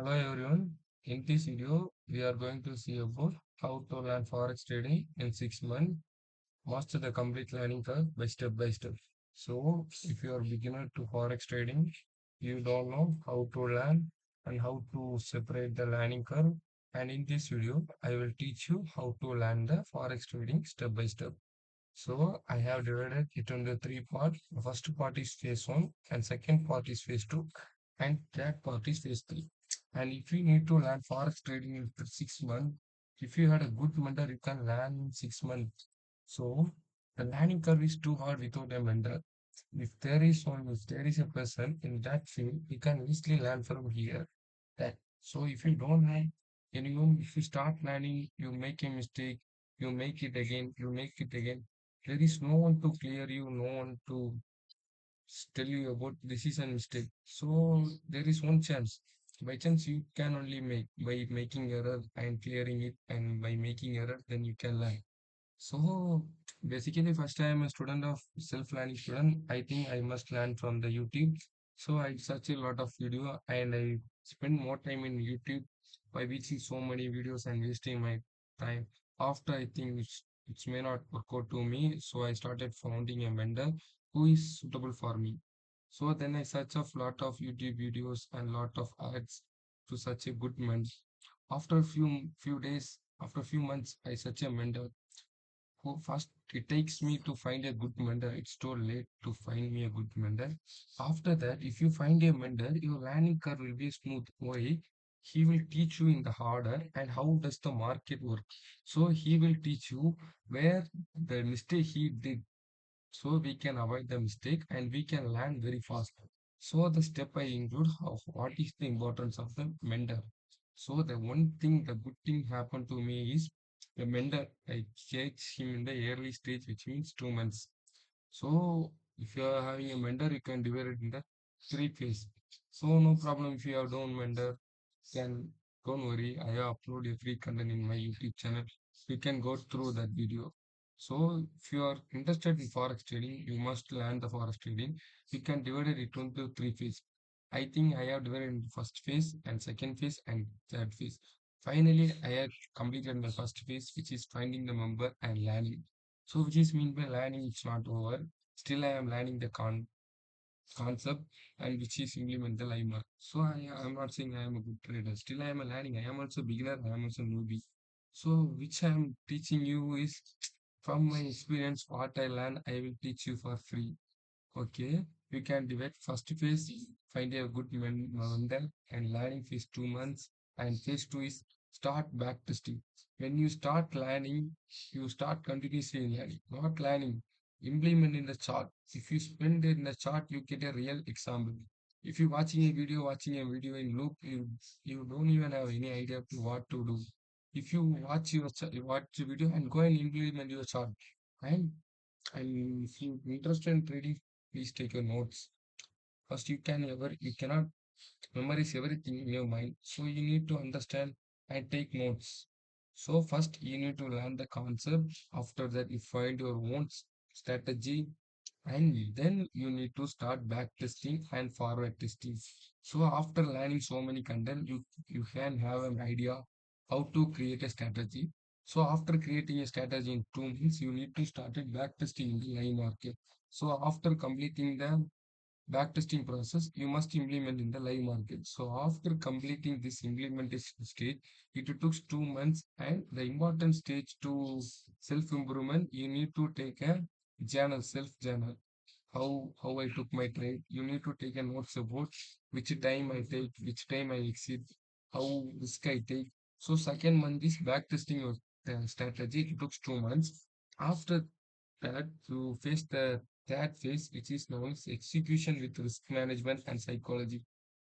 Hello everyone. In this video, we are going to see about how to learn Forex trading in 6 months. Master the complete learning curve by step by step. So, if you are beginner to Forex trading, you don't know how to learn and how to separate the learning curve. And in this video, I will teach you how to learn the Forex trading step by step. So I have divided it into three parts. The first part is phase one, and second part is phase two, and third part is phase three. And if you need to learn forex trading in 6 months, if you had a good mentor, you can learn in 6 months. So the learning curve is too hard without a mentor. If there is a person in that field, you can easily learn from here. That so if you don't have anyone, if you start learning, you make a mistake, you make it again, you make it again. There is no one to clear you, no one to tell you about this is a mistake. So there is one chance. By chance you can only make by making error and clearing it, and by making error then you can learn. So basically, first I am a student of self-learning student. I think I must learn from the YouTube. So I search a lot of video and I spend more time in YouTube by watching so many videos and wasting my time. After I think it may not work out to me, so I started founding a vendor who is suitable for me. So then I search of lot of YouTube videos and lot of ads to such a good mentor. After a few days, after a few months, I search a mentor who first it takes me to find a good mentor. It's too late to find me a good mentor. After that, if you find a mentor, your learning curve will be smooth. Why? He will teach you in the harder and how does the market work. So he will teach you where the mistake he did, so we can avoid the mistake and we can learn very fast. So the step I include of what is the importance of the mentor. So the one thing, the good thing happened to me is the mentor. I catch him in the early stage, which means 2 months. So if you are having a mentor, you can divide it in the three phase. So no problem if you have done mentor, can don't worry. I have uploaded a free content in my YouTube channel. You can go through that video. So if you are interested in forex trading, you must learn the forex trading. You can divide it into three phases. I think I have divided into first phase and second phase and third phase. Finally, I have completed my first phase, which is finding the member and learning. So which is mean by learning, it's not over. Still, I am learning the concept and which is implement the live market. So I'm not saying I am a good trader. Still, I am a learning. I am also beginner. I am also newbie. So which I am teaching you is from my experience. What I learn, I will teach you for free. Okay, we can divide first phase, find a good vendor, and learning phase 2 months, and phase two is start back testing. When you start learning, you start continuously learning, not learning. Implement in the chart. If you spend it in the chart, you get a real example. If you're watching a video in loop, you don't even have any idea to what to do. If you watch the video and go and implement your chart, and if you interested in trading, please take your notes. First, you cannot memorize everything in your mind. So you need to understand and take notes. So first you need to learn the concept. After that, you find your own strategy, and then you need to start back testing and forward testing. So after learning so many content, you can have an idea how to create a strategy. So after creating a strategy in 2 months, you need to start it back testing in the live market. So after completing the backtesting process, you must implement in the live market. So after completing this implementation stage, it took 2 months, and the important stage to self improvement, you need to take a journal, self journal. How I took my trade. You need to take a notes about which time I take, which time I exit, how risk I take. So second month is backtesting your strategy. It took 2 months. After that, to face the third phase, which is known as execution with risk management and psychology.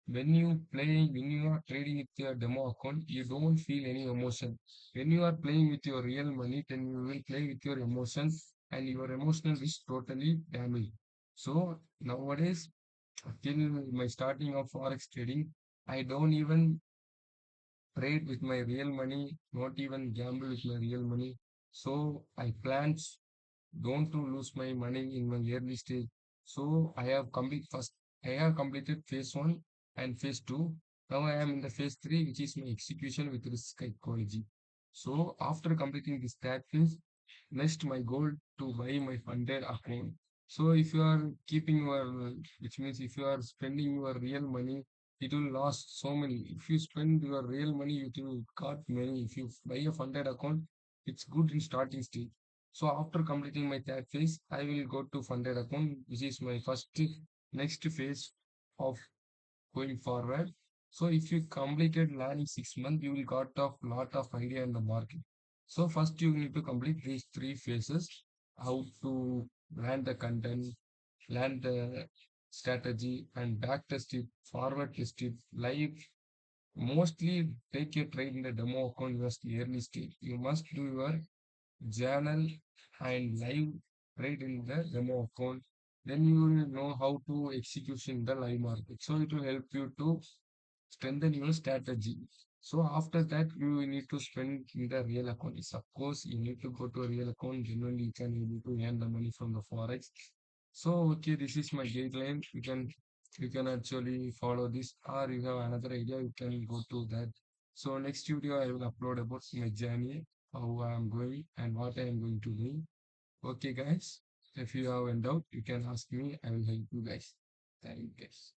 When you are trading with your demo account, you don't feel any emotion. When you are playing with your real money, then you will play with your emotions, and your emotional is totally damaged. So nowadays, till my starting of forex trading, I don't even trade with my real money, not even gamble with my real money. So I plan don't to lose my money in my early stage. So I have completed phase one and phase two. Now I am in the phase 3, which is my execution with risk psychology. So after completing this that phase, next my goal to buy my funded account. So if you are keeping your, which means if you are spending your real money, it will last so many. If you spend your real money, it will got many. If you buy a funded account, it's good in starting stage. So after completing my third phase, I will go to funded account, which is my first next phase of going forward. So if you completed learning 6 months, you will got a lot of idea in the market. So first you need to complete these three phases: how to land the content, land the strategy, and back test it, forward test it, live. Mostly take a trade in the demo account was the early stage. You must do your journal and live trade in the demo account. Then you will know how to execute in the live market. So it will help you to strengthen your strategy. So after that, you need to spend in the real account. Yes, of course, you need to go to a real account. Generally, you can able to earn the money from the forex. So okay, this is my guideline. You can actually follow this, or you have another idea, you can go to that. So next video, I will upload about my journey, how I am going, and what I am going to do. Okay, guys. If you have a doubt, you can ask me. I will help you guys. Thank you, guys.